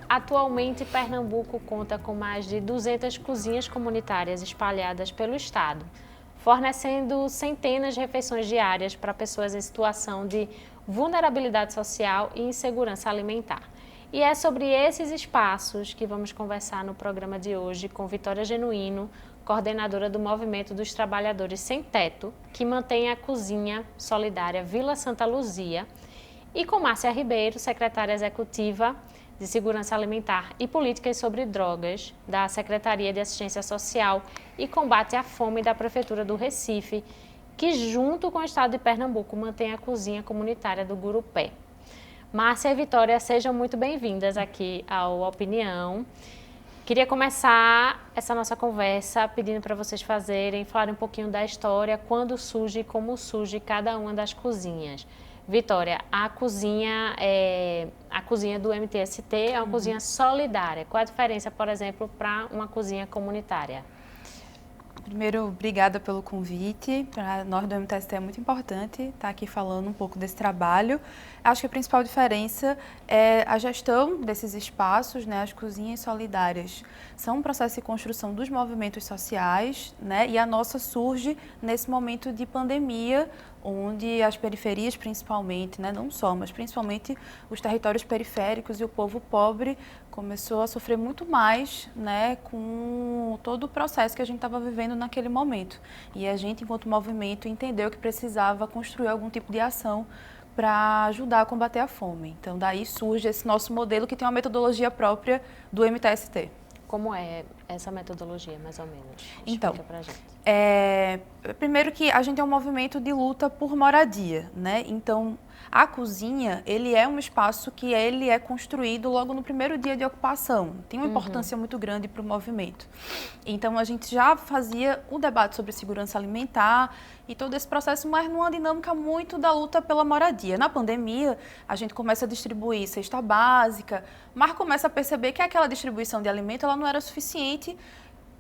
Atualmente, Pernambuco conta com mais de 200 cozinhas comunitárias espalhadas pelo estado, fornecendo centenas de refeições diárias para pessoas em situação de vulnerabilidade social e insegurança alimentar. E é sobre esses espaços que vamos conversar no programa de hoje com Vitória Genuíno, coordenadora do Movimento dos Trabalhadores Sem Teto, que mantém a Cozinha Solidária Vila Santa Luzia, e com Márcia Ribeiro, secretária executiva de Segurança Alimentar e Políticas sobre Drogas, da Secretaria de Assistência Social e Combate à Fome da Prefeitura do Recife, que junto com o Estado de Pernambuco mantém a cozinha comunitária do Gurupé. Márcia e Vitória, sejam muito bem-vindas aqui ao Opinião. Queria começar essa nossa conversa pedindo para vocês falarem um pouquinho da história, quando surge e como surge cada uma das cozinhas. Vitória, a cozinha do MTST é uma cozinha solidária. Qual a diferença, por exemplo, para uma cozinha comunitária? Primeiro, obrigada pelo convite. Para nós do MTST é muito importante estar aqui falando um pouco desse trabalho. Acho que a principal diferença é a gestão desses espaços, né? As cozinhas solidárias são um processo de construção dos movimentos sociais, né? E a nossa surge nesse momento de pandemia, onde as periferias principalmente, né? Não só, mas principalmente os territórios periféricos e o povo pobre começou a sofrer muito mais, né, com todo o processo que a gente estava vivendo naquele momento. E a gente, enquanto movimento, entendeu que precisava construir algum tipo de ação para ajudar a combater a fome. Então, daí surge esse nosso modelo que tem uma metodologia própria do MTST. Como é essa metodologia, mais ou menos? Então, explica pra gente. Primeiro que a gente é um movimento de luta por moradia, né? Então, a cozinha, ele é um espaço que ele é construído logo no primeiro dia de ocupação. Tem uma importância muito grande para o movimento. Então, a gente já fazia o debate sobre segurança alimentar e todo esse processo, mas numa dinâmica muito da luta pela moradia. Na pandemia, a gente começa a distribuir cesta básica, mas começa a perceber que aquela distribuição de alimento ela não era suficiente,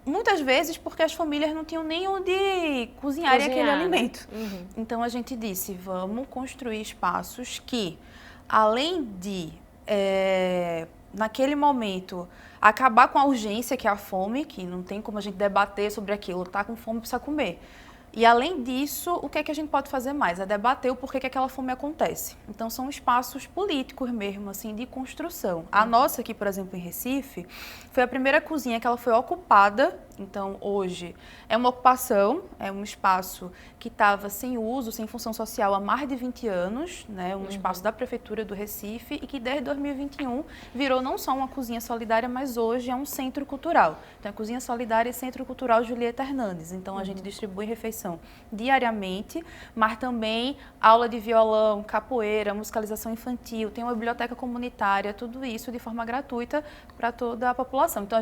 muitas vezes porque as famílias não tinham nem onde cozinhar aquele alimento. Então a gente disse, vamos construir espaços que, além de, naquele momento, acabar com a urgência que é a fome, que não tem como a gente debater sobre aquilo, tá com fome, precisa comer. E, além disso, o que é que a gente pode fazer mais? É debater o porquê que aquela fome acontece. Então, são espaços políticos mesmo, assim, de construção. A nossa aqui, por exemplo, em Recife, foi a primeira cozinha que ela foi ocupada. Então, hoje, é uma ocupação, é um espaço que estava sem uso, sem função social há mais de 20 anos, né? Um espaço da Prefeitura do Recife e que, desde 2021, virou não só uma cozinha solidária, mas hoje é um centro cultural. Então, é Cozinha Solidária e Centro Cultural Julieta Hernandes. Então, a gente distribui refeição diariamente, mas também aula de violão, capoeira, musicalização infantil, tem uma biblioteca comunitária, tudo isso de forma gratuita para toda a população. Então,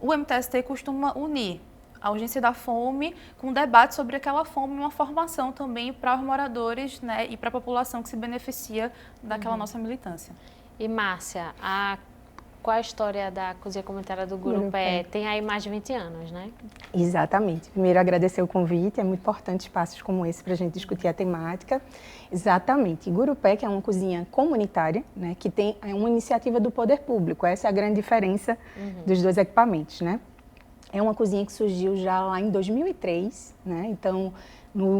o MTST costuma unir a urgência da fome com um debate sobre aquela fome e uma formação também para os moradores, né, e para a população que se beneficia daquela nossa militância. E, Márcia, qual a história da cozinha comunitária do Gurupé? Tem aí mais de 20 anos, né? Exatamente. Primeiro, agradecer o convite. É muito importante espaços como esse para a gente discutir a temática. Exatamente. Gurupé, que é uma cozinha comunitária, né, que é uma iniciativa do poder público. Essa é a grande diferença dos dois equipamentos, né? É uma cozinha que surgiu já lá em 2003, né? Então,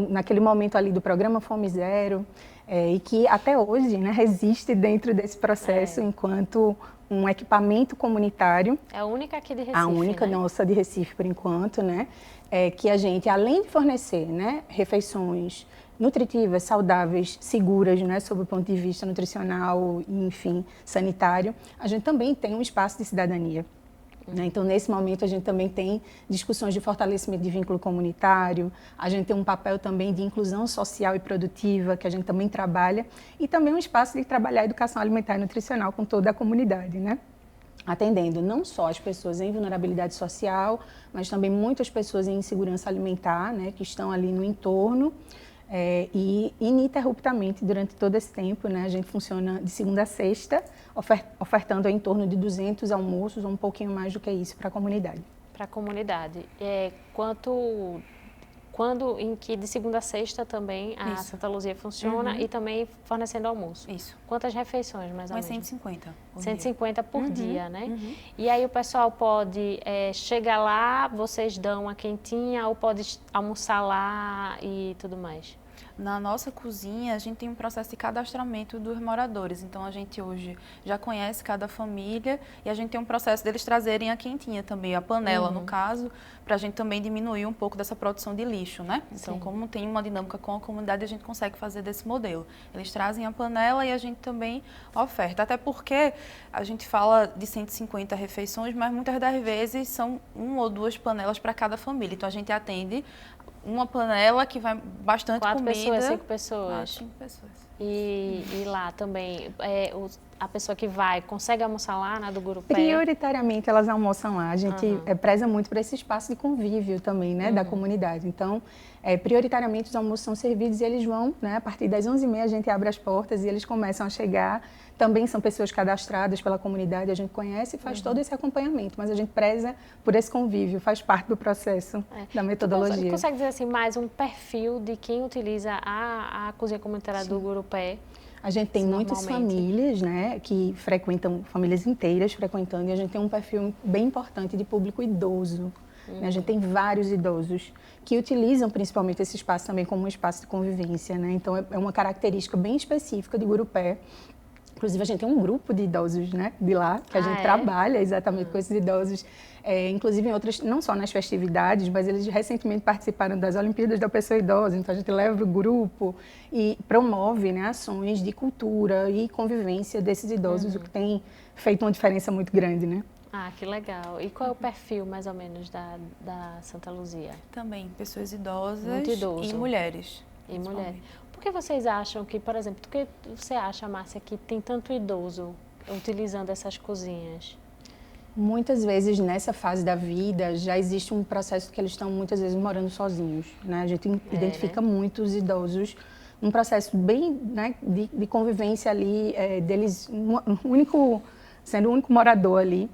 naquele momento ali do programa Fome Zero, e que até hoje, né, resiste dentro desse processo enquanto um equipamento comunitário. É a única aqui de Recife, a única, né? Nossa de Recife, por enquanto, né? Que a gente, além de fornecer, né, refeições nutritivas, saudáveis, seguras, né, sob o ponto de vista nutricional e, enfim, sanitário, a gente também tem um espaço de cidadania. Então, nesse momento, a gente também tem discussões de fortalecimento de vínculo comunitário, a gente tem um papel também de inclusão social e produtiva, que a gente também trabalha, e também um espaço de trabalhar educação alimentar e nutricional com toda a comunidade, né? Atendendo não só as pessoas em vulnerabilidade social, mas também muitas pessoas em insegurança alimentar, né, que estão ali no entorno. E ininterruptamente, durante todo esse tempo, né, a gente funciona de segunda a sexta, ofertando em torno de 200 almoços, ou um pouquinho mais do que isso, para a comunidade. Para a comunidade. em que de segunda a sexta também a Isso. Santa Luzia funciona e também fornecendo almoço. Isso. Quantas refeições, mais ou Mas menos? 150 por 150 por dia, né? Uhum. E aí o pessoal pode chegar lá, vocês dão uma quentinha ou pode almoçar lá e tudo mais? Na nossa cozinha, a gente tem um processo de cadastramento dos moradores. Então, a gente hoje já conhece cada família e a gente tem um processo deles trazerem a quentinha também, a panela, no caso, para a gente também diminuir um pouco dessa produção de lixo, né? Então, Sim. como tem uma dinâmica com a comunidade, a gente consegue fazer desse modelo. Eles trazem a panela e a gente também oferta. Até porque a gente fala de 150 refeições, mas muitas das vezes são 1 ou 2 panelas para cada família. Então, a gente atende uma panela que vai bastante 4 comida. pessoas, 5 pessoas. 4, 5 pessoas. E lá também, a pessoa que vai, consegue almoçar lá na do Gurupé? Prioritariamente elas almoçam lá. A gente preza muito para esse espaço de convívio também, né, da comunidade. Então, prioritariamente os almoços são servidos e eles vão, né, a partir das 11h30 a gente abre as portas e eles começam a chegar. Também são pessoas cadastradas pela comunidade, a gente conhece e faz todo esse acompanhamento, mas a gente preza por esse convívio, faz parte do processo da metodologia. Tu consegue dizer assim, mais um perfil de quem utiliza a cozinha comunitária do Gurupé? A gente tem muitas famílias, né, que frequentam, famílias inteiras frequentando, e a gente tem um perfil bem importante de público idoso. Né? A gente tem vários idosos que utilizam principalmente esse espaço também como um espaço de convivência, né? Então é uma característica bem específica de Gurupé. Inclusive, a gente tem um grupo de idosos, né, de lá, que a gente trabalha exatamente com esses idosos, inclusive em outras, não só nas festividades, mas eles recentemente participaram das Olimpíadas da Pessoa Idosa, então a gente leva o grupo e promove, né, ações de cultura e convivência desses idosos, o que tem feito uma diferença muito grande, né? Ah, que legal. E qual é o perfil, mais ou menos, da Santa Luzia? Também, pessoas idosas Muito e mulheres. E mulheres. Por que vocês acham que, por exemplo, por que você acha, Márcia, que tem tanto idoso utilizando essas cozinhas? Muitas vezes nessa fase da vida já existe um processo que eles estão muitas vezes morando sozinhos, né? A gente identifica muitos idosos num processo bem, né, de convivência ali, deles sendo o único morador ali.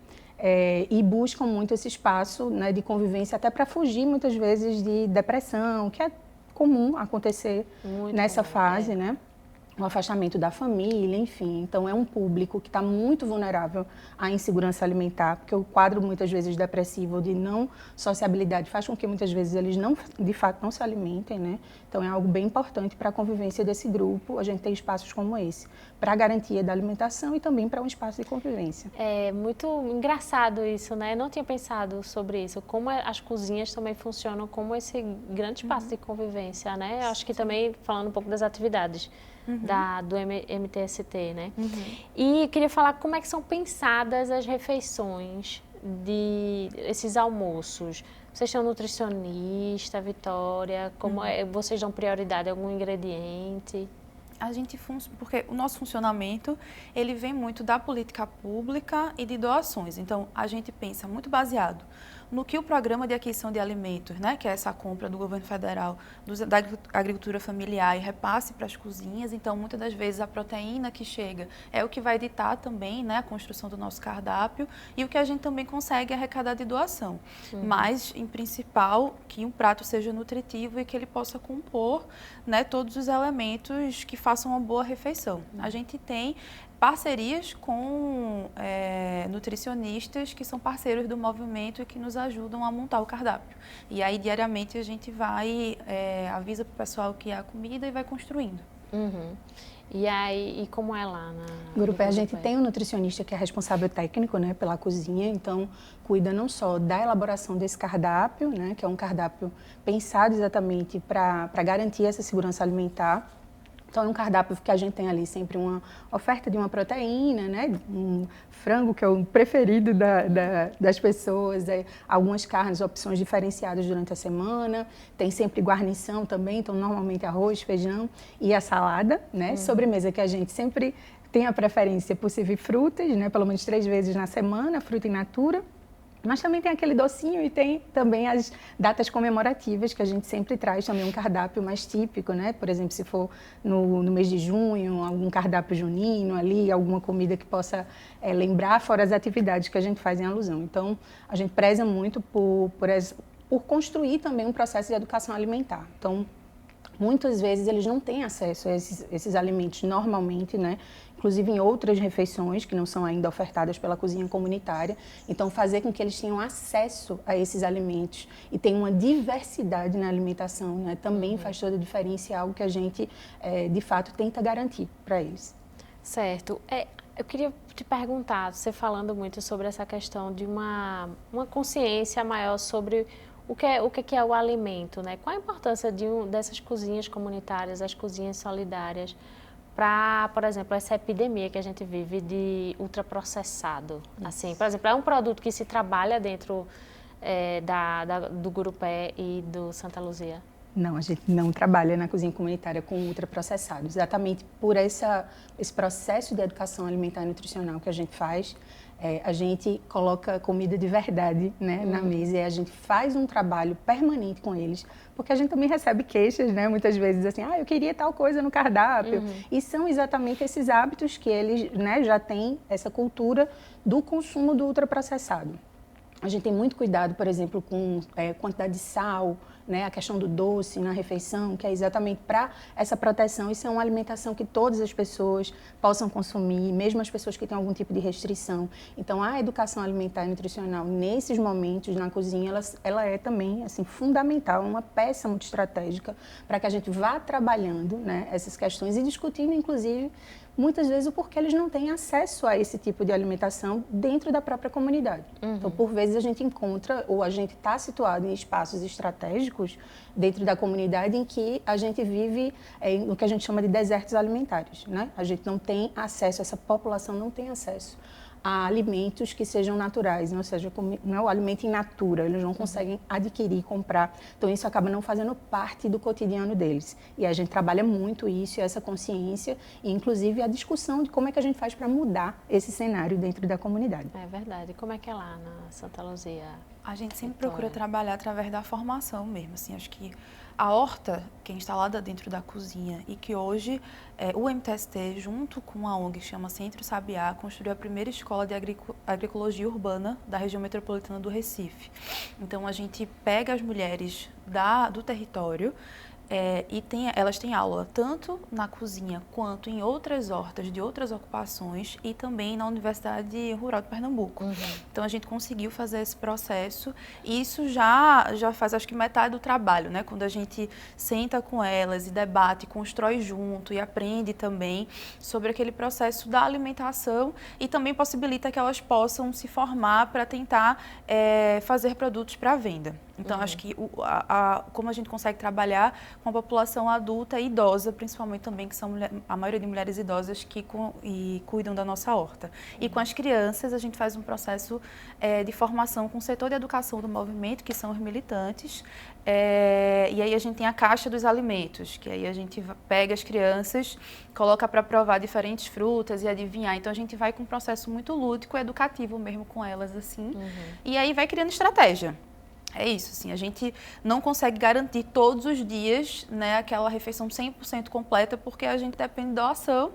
E buscam muito esse espaço, né, de convivência até para fugir muitas vezes de depressão, que é comum acontecer nessa fase, né? O afastamento da família, enfim. Então, é um público que está muito vulnerável à insegurança alimentar, porque o quadro, muitas vezes, depressivo, de não sociabilidade, faz com que, muitas vezes, eles, não, de fato, não se alimentem, né? Então, é algo bem importante para a convivência desse grupo, a gente tem espaços como esse, para a garantia da alimentação e também para um espaço de convivência. É muito engraçado isso, né? Eu não tinha pensado sobre isso, como as cozinhas também funcionam como esse grande espaço de convivência, né? Eu acho que também, falando um pouco das atividades, do MTST, né? E queria falar como é que são pensadas as refeições esses almoços. Vocês têm um nutricionista, Vitória? Como vocês dão prioridade a algum ingrediente? A gente porque o nosso funcionamento, ele vem muito da política pública e de doações. Então, a gente pensa muito baseado no que o Programa de Aquisição de Alimentos, né, que é essa compra do governo federal da agricultura familiar e repasse para as cozinhas. Então, muitas das vezes, a proteína que chega é o que vai ditar também, né, a construção do nosso cardápio e o que a gente também consegue arrecadar de doação. Mas, em principal, que um prato seja nutritivo e que ele possa compor, né, todos os elementos que façam uma boa refeição. A gente tem parcerias com nutricionistas que são parceiros do movimento e que nos ajudam a montar o cardápio. E aí, diariamente, a gente vai, avisa para o pessoal que é a comida e vai construindo. E aí, e como é lá na Gurupé? A gente tem um nutricionista que é responsável técnico, né, pela cozinha, então cuida não só da elaboração desse cardápio, né, que é um cardápio pensado exatamente para garantir essa segurança alimentar. Então, é um cardápio que a gente tem ali sempre uma oferta de uma proteína, né? Um frango, que é o preferido das pessoas, algumas carnes, opções diferenciadas durante a semana. Tem sempre guarnição também, então, normalmente arroz, feijão e a salada, né? Sobremesa, que a gente sempre tem a preferência por servir frutas, né? Pelo menos 3 vezes na semana, fruta in natura. Mas também tem aquele docinho e tem também as datas comemorativas, que a gente sempre traz também um cardápio mais típico, né? Por exemplo, se for no mês de junho, algum cardápio junino ali, alguma comida que possa lembrar, fora as atividades que a gente faz em alusão. Então, a gente preza muito por por construir também um processo de educação alimentar. Então, muitas vezes eles não têm acesso a esses alimentos normalmente, né? Inclusive em outras refeições que não são ainda ofertadas pela cozinha comunitária. Então, fazer com que eles tenham acesso a esses alimentos e tenham uma diversidade na alimentação, né? Também faz toda a diferença e é algo que a gente, de fato, tenta garantir para eles. Certo. Eu queria te perguntar, você falando muito sobre essa questão de uma consciência maior sobre o que é o alimento, né? Qual a importância dessas cozinhas comunitárias, as cozinhas solidárias, para, por exemplo, essa epidemia que a gente vive de ultraprocessado? Assim, por exemplo, é um produto que se trabalha dentro do Gurupé e do Santa Luzia? Não, a gente não trabalha na cozinha comunitária com ultraprocessados. Exatamente por esse processo de educação alimentar e nutricional que a gente faz, a gente coloca comida de verdade, né, na mesa, e a gente faz um trabalho permanente com eles, porque a gente também recebe queixas, né, muitas vezes assim, eu queria tal coisa no cardápio. E são exatamente esses hábitos que eles, né, já têm essa cultura do consumo do ultraprocessado. A gente tem muito cuidado, por exemplo, com quantidade de sal, né, a questão do doce na refeição, que é exatamente para essa proteção. Isso é uma alimentação que todas as pessoas possam consumir, mesmo as pessoas que têm algum tipo de restrição. Então, a educação alimentar e nutricional, nesses momentos na cozinha, ela é também assim, fundamental, uma peça muito estratégica para que a gente vá trabalhando, né, essas questões e discutindo, inclusive, muitas vezes o porquê eles não têm acesso a esse tipo de alimentação dentro da própria comunidade. Então, por vezes, a gente encontra, ou a gente está situado em espaços estratégicos dentro da comunidade em que a gente vive no que a gente chama de desertos alimentares, né? A gente não tem acesso, essa população não tem acesso a alimentos que sejam naturais, ou seja, não é o alimento in natura, eles não conseguem adquirir, comprar. Então, isso acaba não fazendo parte do cotidiano deles. E a gente trabalha muito isso, essa consciência, e inclusive a discussão de como é que a gente faz para mudar esse cenário dentro da comunidade. É verdade. Como é que é lá na Santa Luzia? A gente sempre procura trabalhar através da formação mesmo, assim, acho que a horta, que é instalada dentro da cozinha e que hoje o MTST, junto com a ONG que chama Centro Sabiá, construiu a primeira escola de agroecologia urbana da região metropolitana do Recife. Então, a gente pega as mulheres do território e elas têm aula tanto na cozinha quanto em outras hortas de outras ocupações e também na Universidade Rural de Pernambuco. Então, a gente conseguiu fazer esse processo e isso já faz, acho que, metade do trabalho, né? Quando a gente senta com elas e debate, constrói junto e aprende também sobre aquele processo da alimentação e também possibilita que elas possam se formar para tentar fazer produtos para venda. Então, acho que como a gente consegue trabalhar com a população adulta e idosa, principalmente também, que são a maioria de mulheres idosas que cuidam da nossa horta. E com as crianças, a gente faz um processo de formação com o setor de educação do movimento, que são os militantes. E aí a gente tem a caixa dos alimentos, que aí a gente pega as crianças, coloca para provar diferentes frutas e adivinhar. Então, a gente vai com um processo muito lúdico, educativo mesmo com elas, assim. E aí vai criando estratégia. É isso, assim, a gente não consegue garantir todos os dias, né, aquela refeição 100% completa, porque a gente depende da doação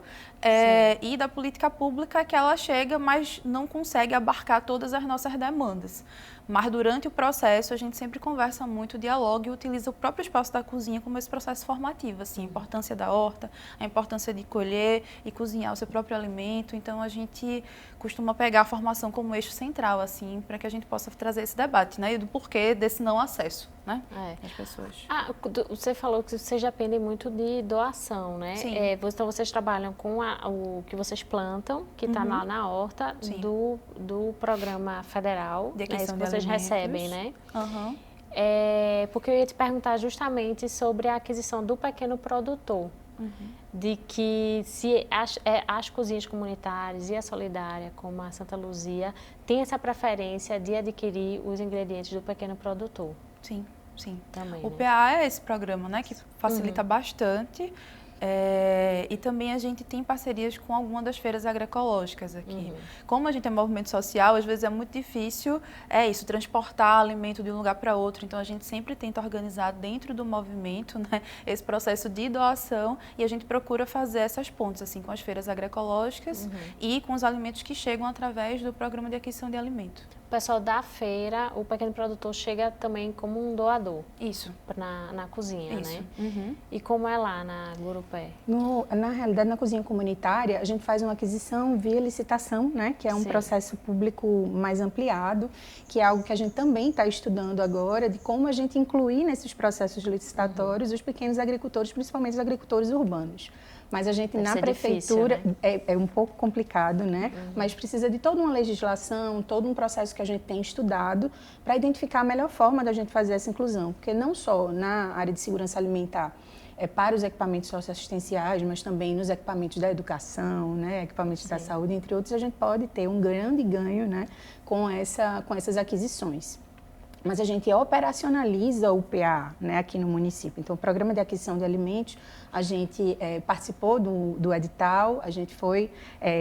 e da política pública que ela chega, mas não consegue abarcar todas as nossas demandas. Mas durante o processo a gente sempre conversa muito, dialoga e utiliza o próprio espaço da cozinha como esse processo formativo, assim, a importância da horta, a importância de colher e cozinhar o seu próprio alimento. Então a gente costuma pegar a formação como eixo central, assim, para que a gente possa trazer esse debate, né, e do porquê desse não acesso, né, às pessoas. Você falou que vocês dependem muito de doação, né? Sim. Então vocês trabalham com o que vocês plantam, que está lá na horta do programa federal, de aquisição que vocês recebem, né? Porque eu ia te perguntar justamente sobre a aquisição do pequeno produtor. De que se as cozinhas comunitárias e a solidária, como a Santa Luzia, tem essa preferência de adquirir os ingredientes do pequeno produtor. Sim, sim. Também, o né? PA é esse programa, né, que facilita bastante. E também a gente tem parcerias com algumas das feiras agroecológicas aqui. Como a gente é movimento social, às vezes é muito difícil transportar alimento de um lugar para outro. Então, a gente sempre tenta organizar dentro do movimento, né, esse processo de doação e a gente procura fazer essas pontes assim, com as feiras agroecológicas e com os alimentos que chegam através do programa de aquisição de alimento. pessoal da feira, o pequeno produtor chega também como um doador. Isso. Na cozinha, Isso. né? Uhum. E como é lá na Gurupé? Na realidade, na cozinha comunitária, a gente faz uma aquisição via licitação, né? Que é um Sim. processo público mais ampliado, que é algo que a gente também está estudando agora, de como a gente incluir nesses processos licitatórios os pequenos agricultores, principalmente os agricultores urbanos. Mas a gente, Deve na ser prefeitura, difícil, né? é um pouco complicado, né? Mas precisa de toda uma legislação, todo um processo que a gente tem estudado para identificar a melhor forma da gente fazer essa inclusão. Porque não só na área de segurança alimentar, para os equipamentos socioassistenciais, mas também nos equipamentos da educação, né? Equipamentos da saúde, entre outros, a gente pode ter um grande ganho, né? com essas aquisições. Mas a gente operacionaliza o PA, né, aqui no município. Então, o Programa de Aquisição de Alimentos, a gente participou do edital, a gente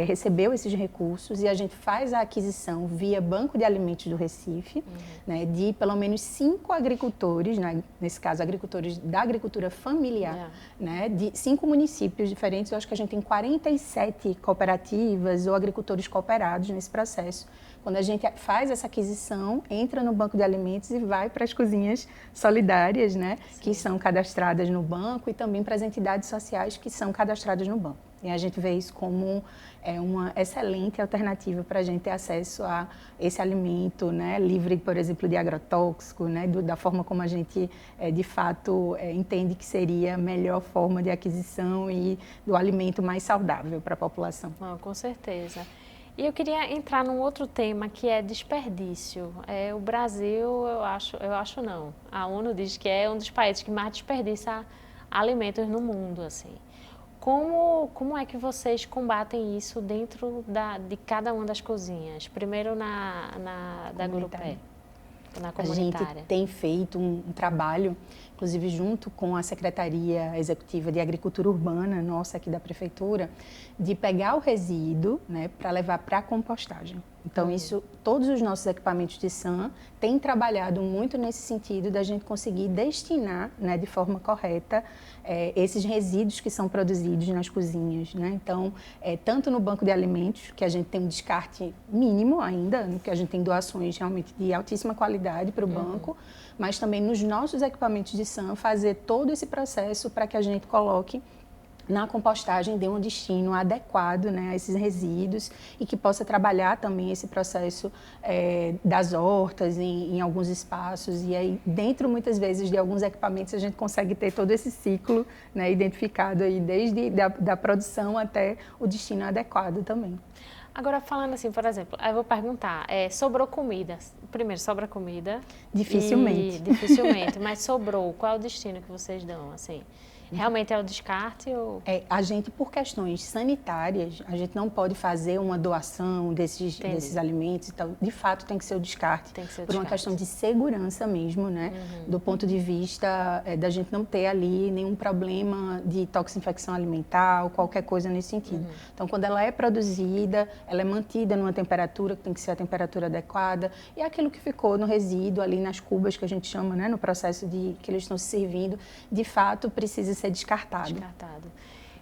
recebeu esses recursos e a gente faz a aquisição via Banco de Alimentos do Recife, né, de pelo menos 5 agricultores, né, nesse caso, agricultores da agricultura familiar, né, de 5 municípios diferentes. Eu acho que a gente tem 47 cooperativas ou agricultores cooperados nesse processo. Quando a gente faz essa aquisição, entra no banco de alimentos e vai para as cozinhas solidárias, né, que são cadastradas no banco, e também para as entidades sociais que são cadastradas no banco. E a gente vê isso como uma excelente alternativa para a gente ter acesso a esse alimento, né, livre, por exemplo, de agrotóxico, né, da forma como a gente, de fato, entende que seria a melhor forma de aquisição e do alimento mais saudável para a população. Com certeza. E eu queria entrar num outro tema, que é desperdício. O Brasil, eu acho não. A ONU diz que é um dos países que mais desperdiça alimentos no mundo, assim. Como é que vocês combatem isso dentro de cada uma das cozinhas? Primeiro da Gurupé, na comunitária. A gente tem feito um trabalho, inclusive junto com a Secretaria Executiva de Agricultura Urbana, nossa aqui da Prefeitura, de pegar o resíduo, né, para levar para a compostagem. Então, todos os nossos equipamentos de SAM têm trabalhado muito nesse sentido da gente conseguir destinar, né, de forma correta esses resíduos que são produzidos nas cozinhas, né? Então, tanto no banco de alimentos, que a gente tem um descarte mínimo ainda, que a gente tem doações realmente de altíssima qualidade para o banco, mas também nos nossos equipamentos de SAM, fazer todo esse processo para que a gente coloque na compostagem, dê um destino adequado, né, a esses resíduos, e que possa trabalhar também esse processo das hortas em alguns espaços. E aí, dentro, muitas vezes, de alguns equipamentos, a gente consegue ter todo esse ciclo, né, identificado aí, desde da produção até o destino adequado também. Agora, falando assim, por exemplo, eu vou perguntar, sobrou comida. Primeiro, sobra comida? Dificilmente. Dificilmente, mas sobrou. Qual é o destino que vocês dão, assim? Realmente é o descarte? Ou... A gente, por questões sanitárias, a gente não pode fazer uma doação desses alimentos. Então, de fato, tem que ser o descarte. Tem que ser o por uma questão de segurança mesmo, né? Do ponto de vista da gente não ter ali nenhum problema de toxinfecção alimentar ou qualquer coisa nesse sentido. Então, quando ela é produzida, ela é mantida numa temperatura que tem que ser a temperatura adequada. E aquilo que ficou no resíduo ali nas cubas, que a gente chama, né? No processo que eles estão se servindo, de fato, precisa ser descartado.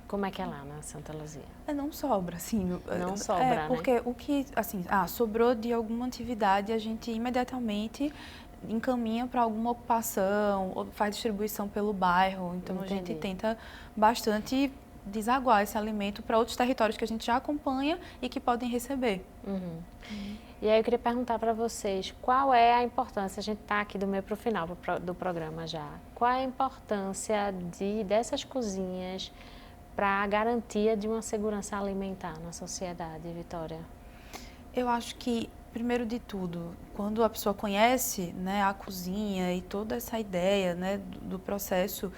Como é que é lá na Santa Luzia? Não sobra, assim. Não sobra, porque né? o que, assim, sobrou de alguma atividade, a gente imediatamente encaminha para alguma ocupação, ou faz distribuição pelo bairro. Então, Entendi. A gente tenta bastante desaguar esse alimento para outros territórios que a gente já acompanha e que podem receber. E aí eu queria perguntar para vocês, qual é a importância, a gente está aqui do meio para o final do programa já, qual é a importância dessas cozinhas para a garantia de uma segurança alimentar na sociedade, Vitória? Eu acho que, primeiro de tudo, quando a pessoa conhece, né, a cozinha e toda essa ideia, né, do processo,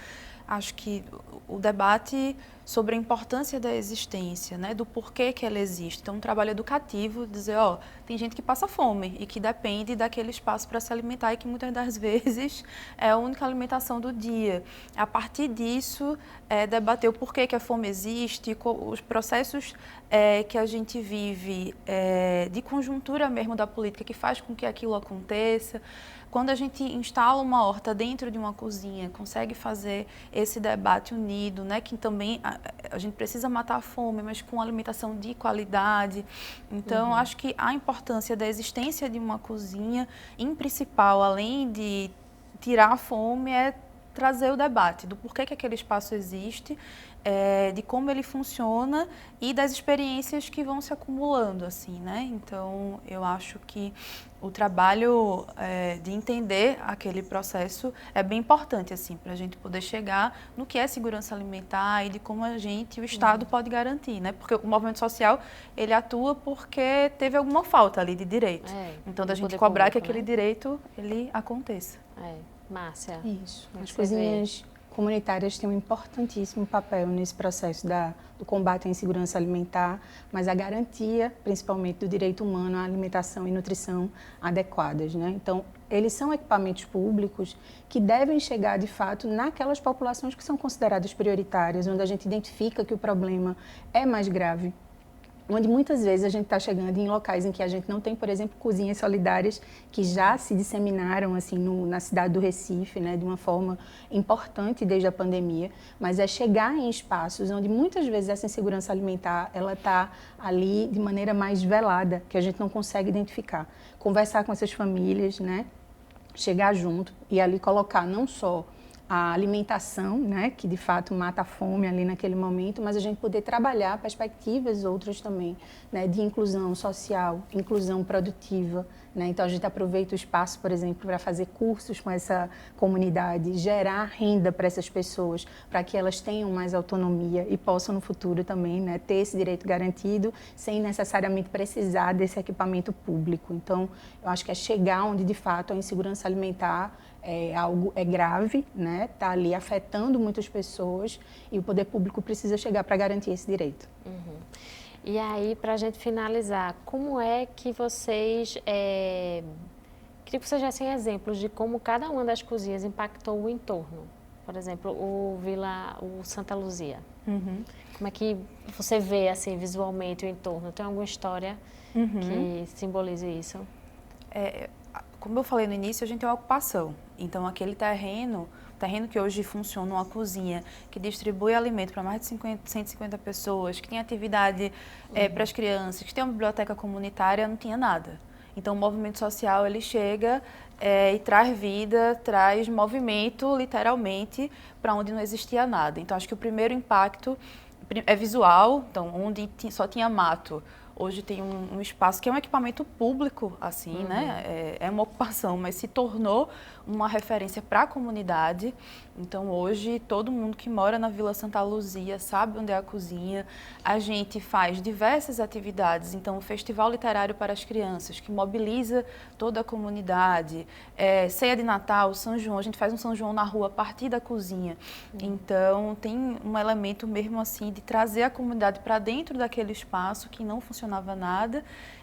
acho que o debate sobre a importância da existência, né, do porquê que ela existe. Então, um trabalho educativo, dizer, tem gente que passa fome e que depende daquele espaço para se alimentar e que muitas das vezes é a única alimentação do dia. A partir disso, debater o porquê que a fome existe, os processos que a gente vive de conjuntura mesmo da política que faz com que aquilo aconteça, quando a gente instala uma horta dentro de uma cozinha, consegue fazer esse debate unido, né, que também a gente precisa matar a fome, mas com alimentação de qualidade. Então, acho que a importância da existência de uma cozinha, em principal, além de tirar a fome, é trazer o debate do porquê que aquele espaço existe, de como ele funciona e das experiências que vão se acumulando, assim, né? Então, eu acho que o trabalho de entender aquele processo é bem importante, assim, para a gente poder chegar no que é segurança alimentar e de como a gente, o Estado, pode garantir, né? Porque o movimento social, ele atua porque teve alguma falta ali de direito. Então, da gente cobrar que aquele direito, ele aconteça. Márcia. Isso. As cozinhas comunitárias têm um importantíssimo papel nesse processo do combate à insegurança alimentar, mas a garantia, principalmente, do direito humano à alimentação e nutrição adequadas, né? Então, eles são equipamentos públicos que devem chegar, de fato, naquelas populações que são consideradas prioritárias, onde a gente identifica que o problema é mais grave, onde muitas vezes a gente está chegando em locais em que a gente não tem, por exemplo, cozinhas solidárias que já se disseminaram assim na cidade do Recife, né, de uma forma importante desde a pandemia, mas é chegar em espaços onde muitas vezes essa insegurança alimentar ela está ali de maneira mais velada, que a gente não consegue identificar. Conversar com essas famílias, né, chegar junto e ali colocar não só a alimentação, né, que de fato mata a fome ali naquele momento, mas a gente poder trabalhar perspectivas outras também, né, de inclusão social, inclusão produtiva, né? Então a gente aproveita o espaço, por exemplo, para fazer cursos com essa comunidade, gerar renda para essas pessoas, para que elas tenham mais autonomia e possam no futuro também, né, ter esse direito garantido, sem necessariamente precisar desse equipamento público. Então eu acho que é chegar onde de fato a insegurança alimentar é grave, né? Está ali afetando muitas pessoas e o poder público precisa chegar para garantir esse direito. E aí, para a gente finalizar, como é que vocês... Queria que vocês dessem exemplos de como cada uma das cozinhas impactou o entorno. Por exemplo, o Santa Luzia. Como é que você vê assim, visualmente o entorno? Tem alguma história que simbolize isso? Como eu falei no início, a gente tem uma ocupação. Então, aquele terreno que hoje funciona uma cozinha, que distribui alimento para mais de 150 pessoas, que tem atividade para as crianças, que tem uma biblioteca comunitária, não tinha nada. Então, o movimento social, ele chega e traz vida, traz movimento, literalmente, para onde não existia nada. Então, acho que o primeiro impacto é visual, então, onde só tinha mato. Hoje tem um espaço que é um equipamento público, assim, né? É uma ocupação, mas se tornou uma referência para a comunidade. Então, hoje, todo mundo que mora na Vila Santa Luzia sabe onde é a cozinha. A gente faz diversas atividades. Então, o Festival Literário para as Crianças, que mobiliza toda a comunidade. Ceia de Natal, São João. A gente faz um São João na rua a partir da cozinha. Então, tem um elemento mesmo, assim, de trazer a comunidade para dentro daquele espaço que não funcionava nada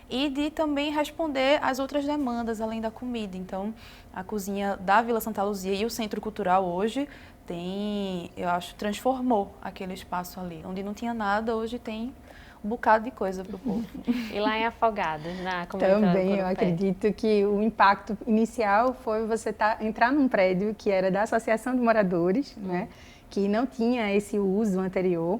e de também responder às outras demandas além da comida. Então, a cozinha da Vila Santa Luzia e o Centro Cultural hoje eu acho, transformou aquele espaço ali. Onde não tinha nada, hoje tem um bocado de coisa para o povo. E lá em Afogados, na comunidade Também, eu acredito que o impacto inicial foi você entrar num prédio que era da Associação de Moradores, né, que não tinha esse uso anterior,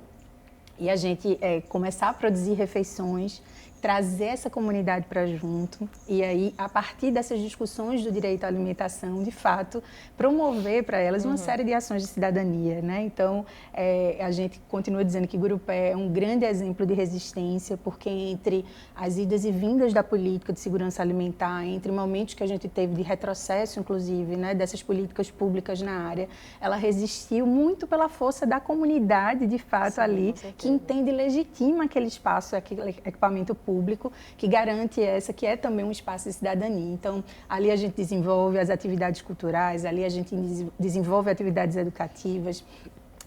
e a gente começar a produzir refeições, trazer essa comunidade para junto e aí, a partir dessas discussões do direito à alimentação, de fato, promover para elas uma série de ações de cidadania, né? Então, a gente continua dizendo que Gurupé é um grande exemplo de resistência, porque entre as idas e vindas da política de segurança alimentar, entre momentos que a gente teve de retrocesso, inclusive, né, dessas políticas públicas na área, ela resistiu muito pela força da comunidade, de fato, sim, ali, que entende e legitima aquele espaço, aquele equipamento público, que garante que é também um espaço de cidadania. Então, ali a gente desenvolve as atividades culturais, ali a gente desenvolve atividades educativas,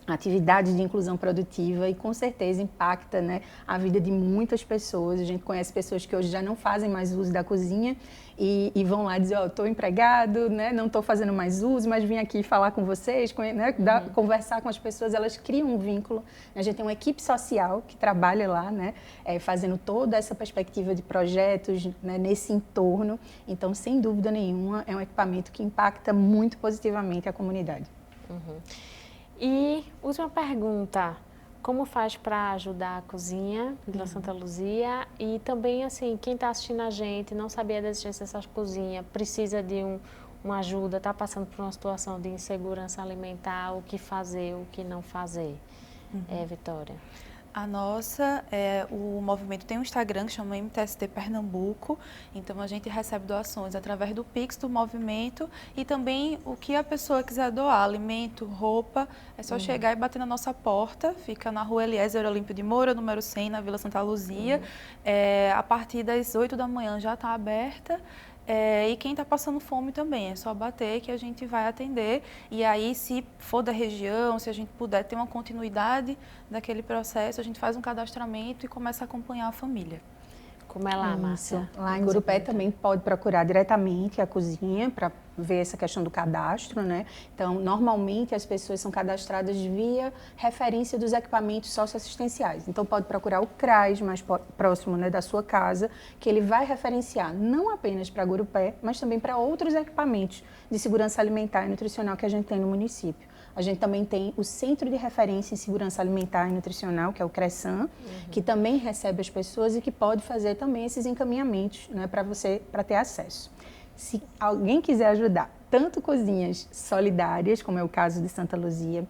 atividade de inclusão produtiva e com certeza impacta, né, a vida de muitas pessoas. A gente conhece pessoas que hoje já não fazem mais uso da cozinha e vão lá dizer, estou empregado, né, não estou fazendo mais uso, mas vim aqui falar com vocês, né, conversar com as pessoas, elas criam um vínculo. A gente tem uma equipe social que trabalha lá, né, fazendo toda essa perspectiva de projetos, né, nesse entorno. Então, sem dúvida nenhuma, é um equipamento que impacta muito positivamente a comunidade. E última pergunta, como faz para ajudar a cozinha Vila Santa Luzia? E também, assim, quem está assistindo a gente, não sabia da existência dessa cozinha, precisa de uma ajuda, está passando por uma situação de insegurança alimentar, o que fazer, o que não fazer? Vitória. A nossa, o movimento tem um Instagram que chama MTST Pernambuco, então a gente recebe doações através do Pix do movimento e também o que a pessoa quiser doar, alimento, roupa, é só chegar e bater na nossa porta, fica na rua Eliezer Olímpio de Moura, número 100, na Vila Santa Luzia, a partir das 8 da manhã já está aberta. E quem está passando fome também, é só bater que a gente vai atender. E aí, se for da região, se a gente puder ter uma continuidade daquele processo, a gente faz um cadastramento e começa a acompanhar a família. Como é lá, Márcia? Lá em Gurupé também pode procurar diretamente a cozinha para ver essa questão do cadastro, né? Então, normalmente as pessoas são cadastradas via referência dos equipamentos socioassistenciais. Então, pode procurar o CRAS mais próximo, né, da sua casa, que ele vai referenciar não apenas para Gurupé, mas também para outros equipamentos de segurança alimentar e nutricional que a gente tem no município. A gente também tem o Centro de Referência em Segurança Alimentar e Nutricional, que é o CRESAN, que também recebe as pessoas e que pode fazer também esses encaminhamentos, né, para ter acesso. Se alguém quiser ajudar, tanto cozinhas solidárias, como é o caso de Santa Luzia,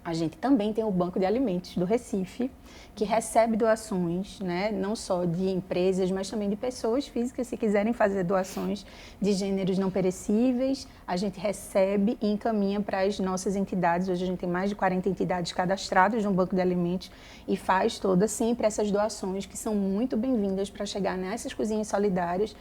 a gente também tem o Banco de Alimentos do Recife, que recebe doações, né, não só de empresas, mas também de pessoas físicas, se quiserem fazer doações de gêneros não perecíveis, a gente recebe e encaminha para as nossas entidades. Hoje a gente tem mais de 40 entidades cadastradas no Banco de Alimentos e faz sempre essas doações que são muito bem-vindas para chegar nessas cozinhas solidárias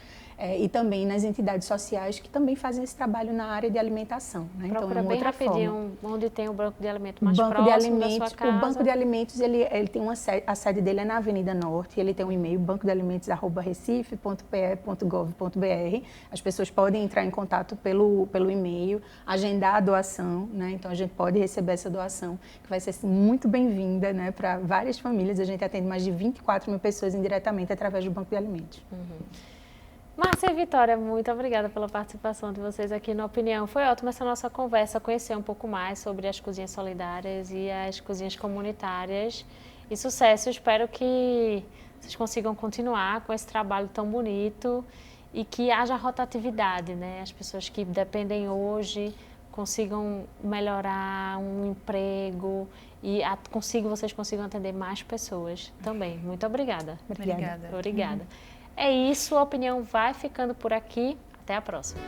e também nas entidades sociais que também fazem esse trabalho na área de alimentação. Né? Então, é uma bem outra rapidinho, forma. onde tem o banco de alimentos mais próximo da sua casa. O Banco de Alimentos, ele tem a sede dele é na Avenida Norte, ele tem um e-mail, bancodealimentos@recife.pe.gov.br. As pessoas podem entrar em contato pelo e-mail, agendar a doação, né? Então a gente pode receber essa doação, que vai ser muito bem-vinda, né, para várias famílias. A gente atende mais de 24 mil pessoas indiretamente através do Banco de Alimentos. Márcia e Vitória, muito obrigada pela participação de vocês aqui no Opinião. Foi ótima essa nossa conversa, conhecer um pouco mais sobre as cozinhas solidárias e as cozinhas comunitárias. E sucesso, espero que vocês consigam continuar com esse trabalho tão bonito e que haja rotatividade, né? As pessoas que dependem hoje consigam melhorar um emprego e vocês consigam atender mais pessoas também. Muito obrigada. Obrigada. É isso, a Opinião vai ficando por aqui. Até a próxima.